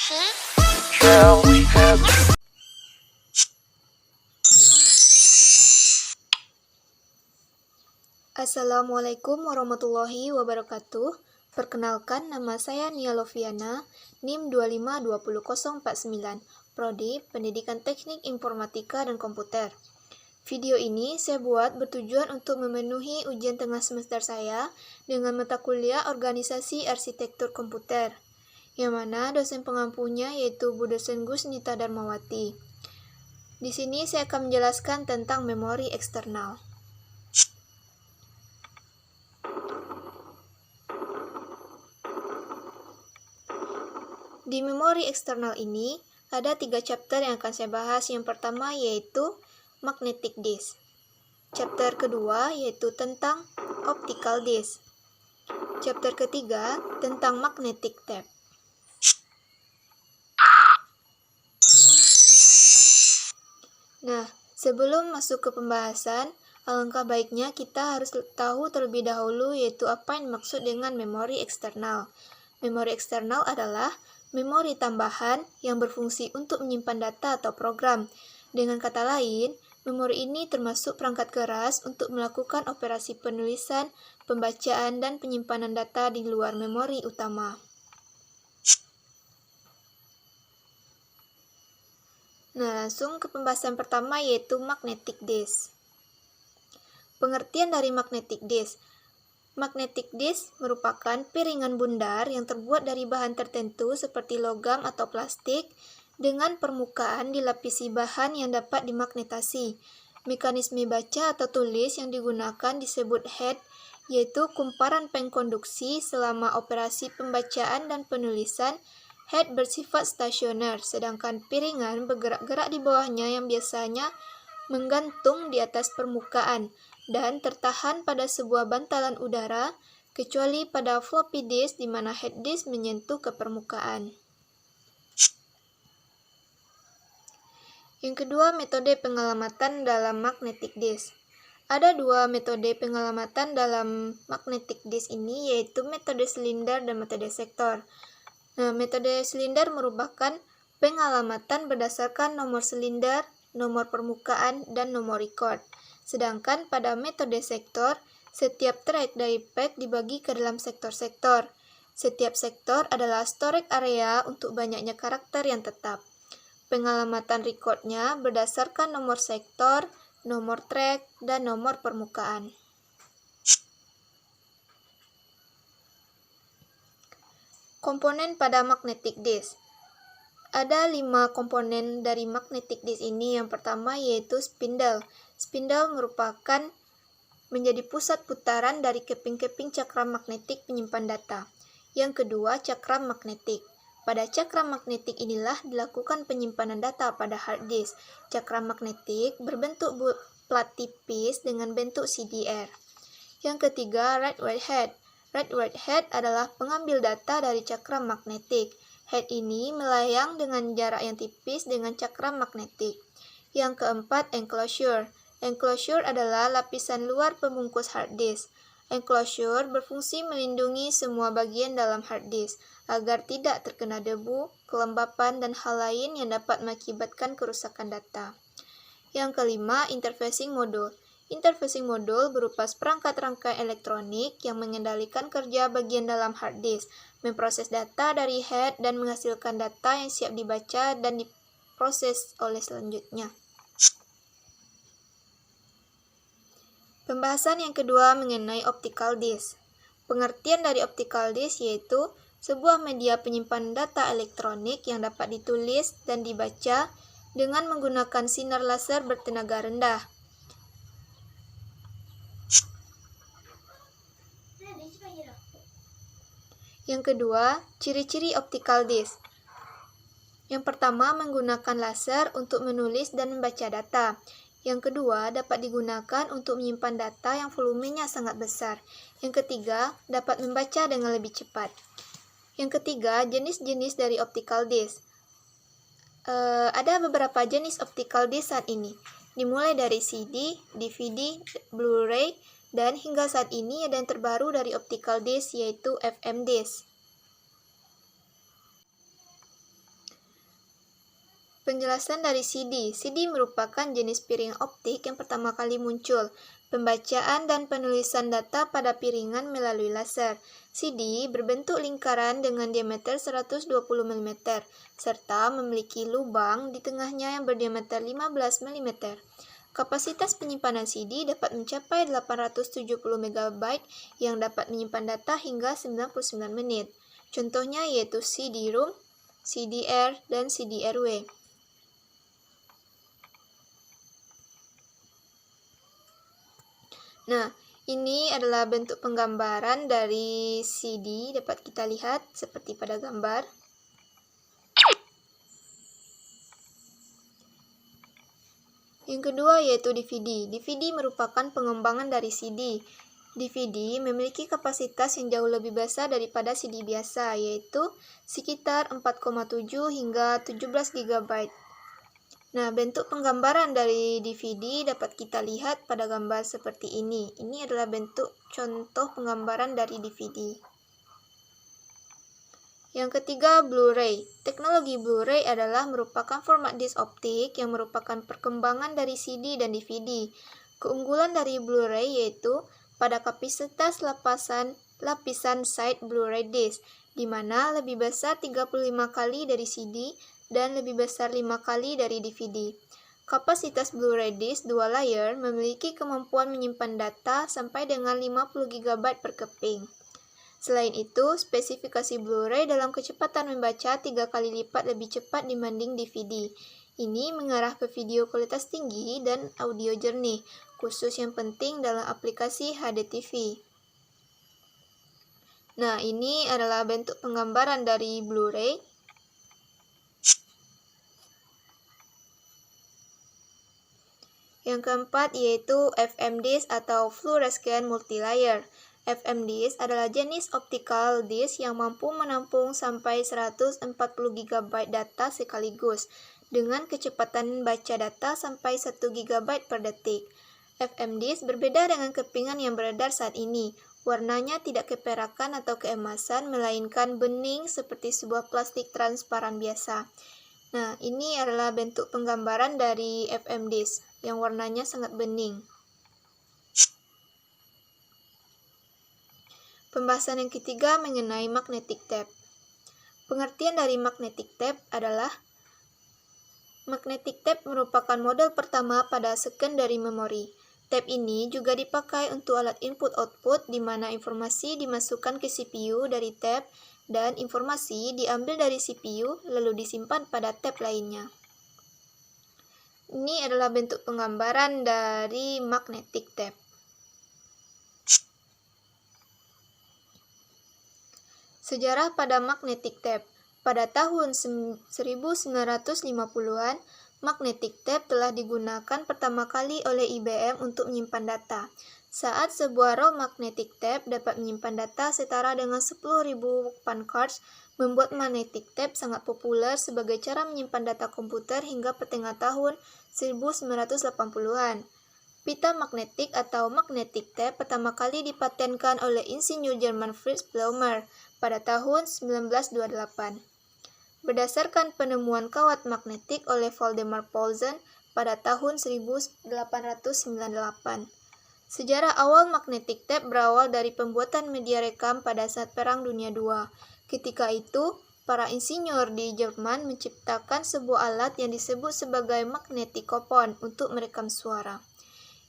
sih? Shall we have... Assalamualaikum warahmatullahi wabarakatuh. Perkenalkan, nama saya Nia Loviana, NIM 2520049, Prodi Pendidikan Teknik Informatika dan Komputer. Video ini saya buat bertujuan untuk memenuhi ujian tengah semester saya dengan mata kuliah Organisasi Arsitektur Komputer, yang mana dosen pengampunya yaitu Bu Dosen Gus Nita Darmawati. Di sini saya akan menjelaskan tentang memori eksternal. Di memori eksternal ini, ada 3 chapter yang akan saya bahas. Yang pertama yaitu magnetic disk. Chapter kedua yaitu tentang optical disk. Chapter ketiga tentang magnetic tape. Nah, sebelum masuk ke pembahasan, alangkah baiknya kita harus tahu terlebih dahulu yaitu apa yang dimaksud dengan memori eksternal. Memori eksternal adalah memori tambahan yang berfungsi untuk menyimpan data atau program. Dengan kata lain, memori ini termasuk perangkat keras untuk melakukan operasi penulisan, pembacaan, dan penyimpanan data di luar memori utama. Nah, langsung ke pembahasan pertama yaitu magnetic disk. Pengertian dari magnetic disk. Magnetic disk merupakan piringan bundar yang terbuat dari bahan tertentu seperti logam atau plastik dengan permukaan dilapisi bahan yang dapat dimagnetasi. Mekanisme baca atau tulis yang digunakan disebut head, yaitu kumparan pengkonduksi selama operasi pembacaan dan penulisan. Head bersifat stasioner, sedangkan piringan bergerak-gerak di bawahnya yang biasanya menggantung di atas permukaan dan tertahan pada sebuah bantalan udara, kecuali pada floppy disk di mana head disk menyentuh ke permukaan. Yang kedua, metode pengelamatan dalam magnetic disk. Ada 2 metode pengelamatan dalam magnetic disk ini, yaitu metode silinder dan metode sektor. Nah, metode silinder merupakan pengelamatan berdasarkan nomor silinder, nomor permukaan, dan nomor record. Sedangkan pada metode sektor, setiap track dari pack dibagi ke dalam sektor-sektor. Setiap sektor adalah storage area untuk banyaknya karakter yang tetap. Pengelamatan recordnya berdasarkan nomor sektor, nomor track, dan nomor permukaan. Komponen pada magnetic disk. Ada 5 komponen dari magnetic disk ini. Yang pertama yaitu spindle. Spindle merupakan menjadi pusat putaran dari keping-keping cakram magnetik penyimpan data. Yang kedua, cakram magnetik. Pada cakram magnetik inilah dilakukan penyimpanan data pada hard disk. Cakram magnetik berbentuk plat tipis dengan bentuk CDR. Yang ketiga, right write head. Right write head adalah pengambil data dari cakram magnetik. Head ini melayang dengan jarak yang tipis dengan cakram magnetik. Yang keempat, enclosure. Enclosure adalah lapisan luar pembungkus hard disk. Enclosure berfungsi melindungi semua bagian dalam hard disk agar tidak terkena debu, kelembapan, dan hal lain yang dapat mengakibatkan kerusakan data. Yang kelima, interfacing module. Interfacing module berupa perangkat rangkaian elektronik yang mengendalikan kerja bagian dalam hard disk, memproses data dari head dan menghasilkan data yang siap dibaca dan diproses oleh selanjutnya. Pembahasan yang kedua mengenai optical disk. Pengertian dari optical disk yaitu sebuah media penyimpan data elektronik yang dapat ditulis dan dibaca dengan menggunakan sinar laser bertenaga rendah. Yang kedua, ciri-ciri optical disk. Yang pertama, menggunakan laser untuk menulis dan membaca data. Yang kedua, dapat digunakan untuk menyimpan data yang volumenya sangat besar. Yang ketiga, dapat membaca dengan lebih cepat. Yang ketiga, jenis-jenis dari optical disk. Ada beberapa jenis optical disk saat ini, dimulai dari CD, DVD, Blu-ray, dan hingga saat ini ada yang terbaru dari optical disk yaitu FM disk. Penjelasan dari CD. CD merupakan jenis piring optik yang pertama kali muncul. Pembacaan dan penulisan data pada piringan melalui laser. CD berbentuk lingkaran dengan diameter 120 mm, serta memiliki lubang di tengahnya yang berdiameter 15 mm. Kapasitas penyimpanan CD dapat mencapai 870 MB yang dapat menyimpan data hingga 99 menit. Contohnya yaitu CD-ROM, CDR, dan CDRW. Nah, ini adalah bentuk penggambaran dari CD, dapat kita lihat seperti pada gambar. Yang kedua yaitu DVD. DVD merupakan pengembangan dari CD. DVD memiliki kapasitas yang jauh lebih besar daripada CD biasa, yaitu sekitar 4,7 hingga 17 GB. Nah, bentuk penggambaran dari DVD dapat kita lihat pada gambar seperti ini. Ini adalah bentuk contoh penggambaran dari DVD. Yang ketiga, Blu-ray. Teknologi Blu-ray adalah merupakan format disk optik yang merupakan perkembangan dari CD dan DVD. Keunggulan dari Blu-ray yaitu pada kapasitas lapisan side Blu-ray disk, di mana lebih besar 35 kali dari CD dan lebih besar 5 kali dari DVD. Kapasitas Blu-ray disk dual layer memiliki kemampuan menyimpan data sampai dengan 50 GB per keping. Selain itu, spesifikasi Blu-ray dalam kecepatan membaca 3 kali lipat lebih cepat dibanding DVD. Ini mengarah ke video kualitas tinggi dan audio jernih, khusus yang penting dalam aplikasi HDTV. Nah, ini adalah bentuk penggambaran dari Blu-ray. Yang keempat yaitu FM disk atau fluorescent multilayer. FM disk adalah jenis optical disk yang mampu menampung sampai 140 GB data sekaligus, dengan kecepatan baca data sampai 1 GB per detik. FM disk berbeda dengan kepingan yang beredar saat ini. Warnanya tidak keperakan atau keemasan, melainkan bening seperti sebuah plastik transparan biasa. Nah, ini adalah bentuk penggambaran dari FM disk yang warnanya sangat bening. Pembahasan yang ketiga mengenai magnetic tape. Pengertian dari magnetic tape adalah magnetic tape merupakan model pertama pada secondary memory. Tape ini juga dipakai untuk alat input-output di mana informasi dimasukkan ke CPU dari tape dan informasi diambil dari CPU lalu disimpan pada tape lainnya. Ini adalah bentuk penggambaran dari magnetic tape. Sejarah pada magnetic tape. Pada tahun 1950-an, magnetic tape telah digunakan pertama kali oleh IBM untuk menyimpan data. Saat sebuah ROM magnetic tape dapat menyimpan data setara dengan 10.000 pancards, membuat magnetic tape sangat populer sebagai cara menyimpan data komputer hingga pertengahan tahun 1980-an. Pita magnetik atau magnetic tape pertama kali dipatenkan oleh insinyur Jerman Fritz Blaumer pada tahun 1928. Berdasarkan penemuan kawat magnetik oleh Valdemar Poulsen pada tahun 1898. Sejarah awal magnetic tape berawal dari pembuatan media rekam pada saat Perang Dunia II. Ketika itu, para insinyur di Jerman menciptakan sebuah alat yang disebut sebagai magnetikofon untuk merekam suara.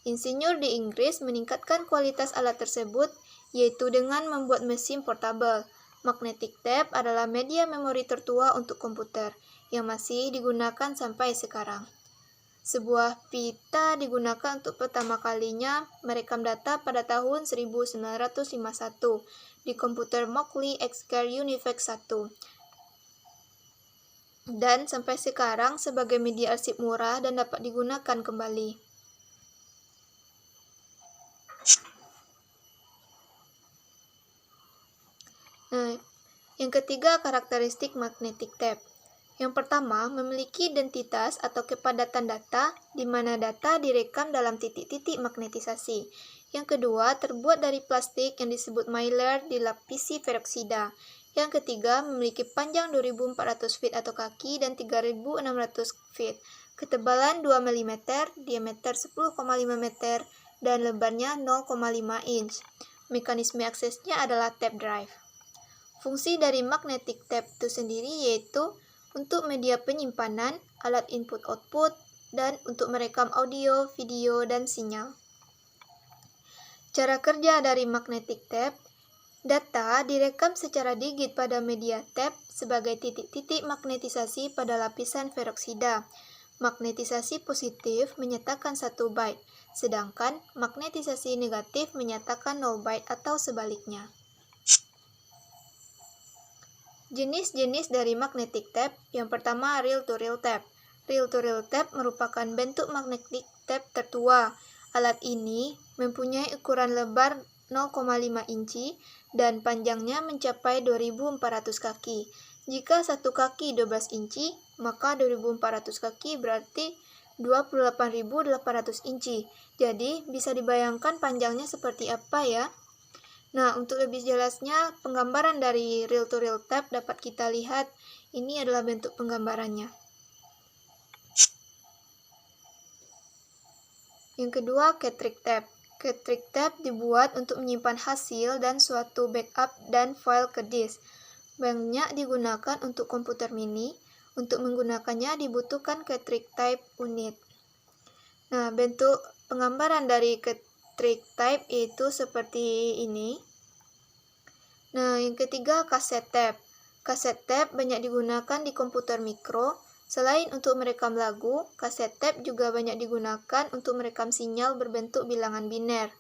Insinyur di Inggris meningkatkan kualitas alat tersebut, yaitu dengan membuat mesin portabel. Magnetic tape adalah media memori tertua untuk komputer, yang masih digunakan sampai sekarang. Sebuah pita digunakan untuk pertama kalinya merekam data pada tahun 1951 di komputer Mauchly X-Care Univac 1. Dan sampai sekarang sebagai media arsip murah dan dapat digunakan kembali. Nah, yang ketiga karakteristik magnetic tape. Yang pertama, memiliki identitas atau kepadatan data, di mana data direkam dalam titik-titik magnetisasi. Yang kedua, terbuat dari plastik yang disebut mylar dilapisi peroksida. Yang ketiga, memiliki panjang 2400 feet atau kaki dan 3600 feet, ketebalan 2 mm, diameter 10,5 meter, dan lebarnya 0,5 inch. Mekanisme aksesnya adalah tape drive. Fungsi dari magnetic tape itu sendiri yaitu untuk media penyimpanan, alat input-output, dan untuk merekam audio, video, dan sinyal. Cara kerja dari magnetic tape: data direkam secara digit pada media tape sebagai titik-titik magnetisasi pada lapisan peroksida. Magnetisasi positif menyatakan 1 byte, sedangkan magnetisasi negatif menyatakan 0 byte atau sebaliknya. Jenis-jenis dari magnetic tape: yang pertama, reel-to-reel tape. Reel-to-reel tape merupakan bentuk magnetic tape tertua. Alat ini mempunyai ukuran lebar 0,5 inci dan panjangnya mencapai 2400 kaki. Jika satu kaki 12 inci, maka 2400 kaki berarti 28.800 inci. Jadi, bisa dibayangkan panjangnya seperti apa ya? Nah, untuk lebih jelasnya, penggambaran dari reel-to-reel tape dapat kita lihat. Ini adalah bentuk penggambarannya. Yang kedua, Catrick tape. Catrick tape dibuat untuk menyimpan hasil dan suatu backup dan file ke disk. Banyak digunakan untuk komputer mini. Untuk menggunakannya dibutuhkan Catrick tape unit. Nah, bentuk penggambaran dari Catrick tape itu seperti ini. Nah, yang ketiga, kaset tape. Kaset tape banyak digunakan di komputer mikro. Selain untuk merekam lagu, kaset tape juga banyak digunakan untuk merekam sinyal berbentuk bilangan biner.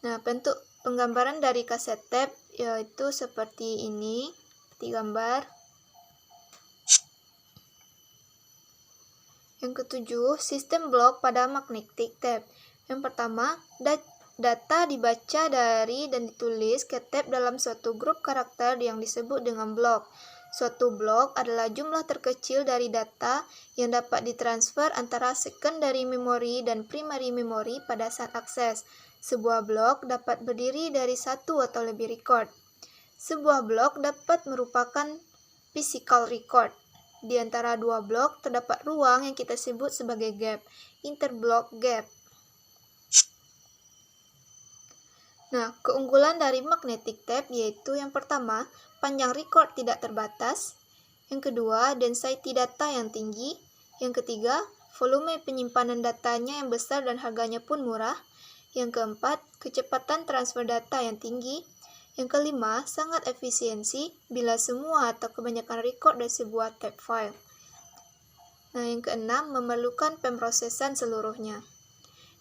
Nah, bentuk penggambaran dari kaset tape yaitu seperti ini, seperti gambar. Yang ketujuh, sistem blok pada magnetic tape. Yang pertama, data dibaca dari dan ditulis ke tape dalam suatu grup karakter yang disebut dengan blok. Suatu blok adalah jumlah terkecil dari data yang dapat ditransfer antara secondary memory dan primary memory pada saat akses. Sebuah blok dapat berdiri dari satu atau lebih record. Sebuah blok dapat merupakan physical record. Di antara dua blok terdapat ruang yang kita sebut sebagai gap, interblock gap. Nah, keunggulan dari magnetic tape yaitu yang pertama, panjang record tidak terbatas. Yang kedua, density data yang tinggi. Yang ketiga, volume penyimpanan datanya yang besar dan harganya pun murah. Yang keempat, kecepatan transfer data yang tinggi. Yang kelima, sangat efisiensi bila semua atau kebanyakan record dari sebuah tape file. Nah, yang keenam, memerlukan pemrosesan seluruhnya.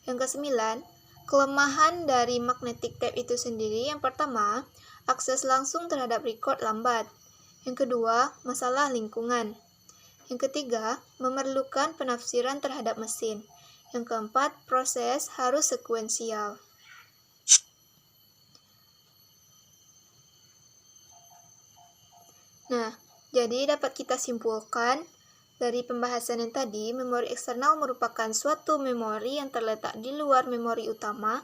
Yang kesembilan, kelemahan dari magnetic tape itu sendiri, yang pertama, akses langsung terhadap record lambat. Yang kedua, masalah lingkungan. Yang ketiga, memerlukan penafsiran terhadap mesin. Yang keempat, proses harus sekuensial. Nah, jadi dapat kita simpulkan dari pembahasan yang tadi, memori eksternal merupakan suatu memori yang terletak di luar memori utama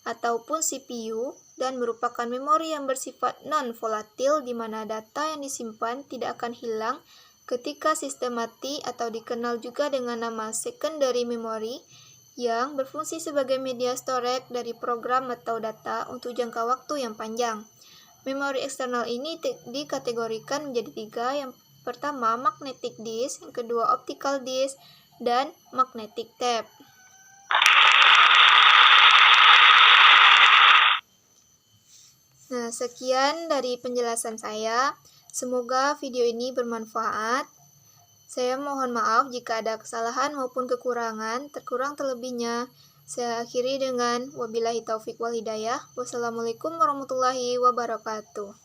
ataupun CPU dan merupakan memori yang bersifat non-volatil di mana data yang disimpan tidak akan hilang ketika sistem mati atau dikenal juga dengan nama secondary memory yang berfungsi sebagai media storage dari program atau data untuk jangka waktu yang panjang. Memori eksternal ini dikategorikan menjadi tiga. Yang pertama, magnetic disk, yang kedua, optical disk, dan magnetic tape. Nah, sekian dari penjelasan saya. Semoga video ini bermanfaat. Saya mohon maaf jika ada kesalahan maupun kekurangan, terkurang terlebihnya. Saya akhiri dengan wabillahi taufik wal hidayah. Wassalamualaikum warahmatullahi wabarakatuh.